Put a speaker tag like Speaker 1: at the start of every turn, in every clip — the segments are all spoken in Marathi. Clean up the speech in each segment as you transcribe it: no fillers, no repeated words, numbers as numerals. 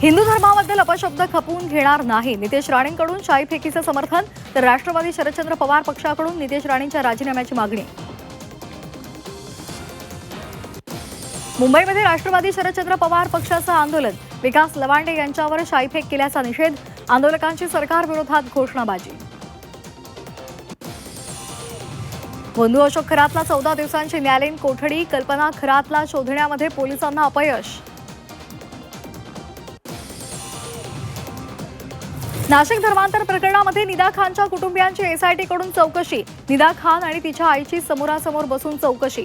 Speaker 1: हिंदू धर्माबद्दल अपशब्द खपवून घेणार नाही. नितेश राणेंकडून शाईफेकीचं समर्थन, तर राष्ट्रवादी शरदचंद्र पवार पक्षाकडून नितेश राणेंच्या राजीनाम्याची मागणी. मुंबईमध्ये राष्ट्रवादी शरदचंद्र पवार पक्षाचं आंदोलन. विकास लवांडे यांच्यावर शाईफेक केल्याचा निषेध. आंदोलकांची सरकारविरोधात घोषणाबाजी. बंधू अशोक खरातला 14 दिवसांची न्यायालयीन कोठडी. कल्पना खरातला शोधण्यामध्ये पोलिसांना अपयश. नाशिक धर्मांतर प्रकरणामध्ये निदा खानच्या कुटुंबियांची एसआयटी कडून चौकशी. निदा खान आणि तिच्या आईची समोरासमोर बसून चौकशी.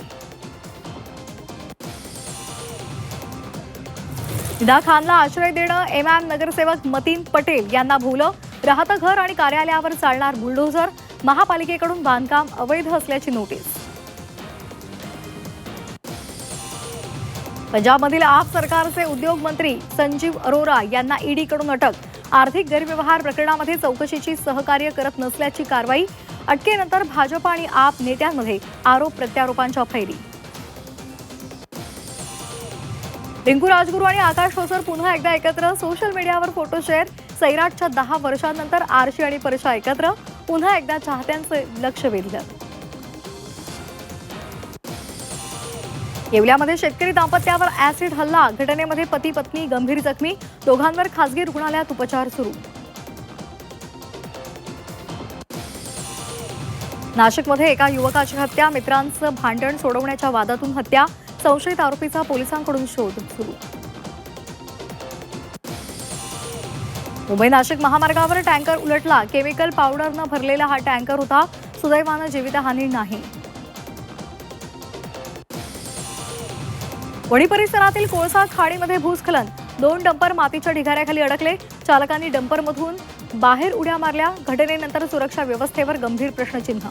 Speaker 1: निदा खानला आश्रय देणं एमआयएम नगरसेवक मतीन पटेल यांना भोवलं. राहतं घर आणि कार्यालयावर चालणार बुलडोझर. महापालिकेकडून बांधकाम अवैध असल्याची नोटीस. पंजाबमधील आप सरकारचे उद्योग मंत्री संजीव अरोरा यांना ईडीकडून अटक. आर्थिक गैरव्यवहार प्रकरणामध्ये चौकशीची सहकार्य करत नसल्याची कारवाई. अटकेनंतर भाजप आणि आप नेत्यांमध्ये आरोप प्रत्यारोपांच्या फैरी. रिंकू राजगुरू आणि आकाश ठोसर पुन्हा एकदा एकत्र. सोशल मीडियावर फोटो शेअर. सैराटच्या 10 वर्षांनंतर आरशी आणि परशा एकत्र. पुन्हा एकदा चाहत्यांचे लक्ष वेधलं. येवल्यामध्ये शेतकरी दाम्पत्यावर ऍसिड हल्ला. घटनेमध्ये पती पत्नी गंभीर जखमी. दोघांवर खासगी रुग्णालयात उपचार सुरू. नाशिकमध्ये एका युवकाची हत्या. मित्रांचं भांडण सोडवण्याच्या वादातून हत्या. संशयित आरोपीचा पोलिसांकडून शोध सुरू. मुंबई नाशिक महामार्गावर टँकर उलटला. केमिकल पावडरनं भरलेला हा टँकर होता. सुदैवानं जीवितहानी नाही. वणी परिसरातील कोळसा खाडीमध्ये भूस्खलन. 2 डंपर मातीच्या ढिगाऱ्याखाली अडकले. चालकांनी डंपरमधून बाहेर उड्या मारल्या. घटनेनंतर सुरक्षा व्यवस्थेवर गंभीर प्रश्नचिन्ह.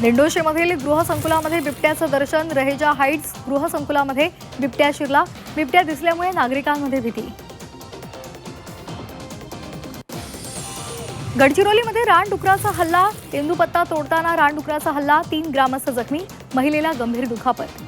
Speaker 1: दिंडोशीमधील गृहसंकुलामध्ये बिबट्याचं दर्शन. रहेजा हाईट्स गृहसंकुलामध्ये बिबट्या शिरला. बिबट्या दिसल्यामुळे नागरिकांमध्ये भीती. गडचिरोलीमध्ये रानडुकराचा हल्ला. तेंदूपत्ता तोडताना रानडुकराचा हल्ला. 3 ग्रामस्थ जखमी. महिलेला गंभीर दुखापत.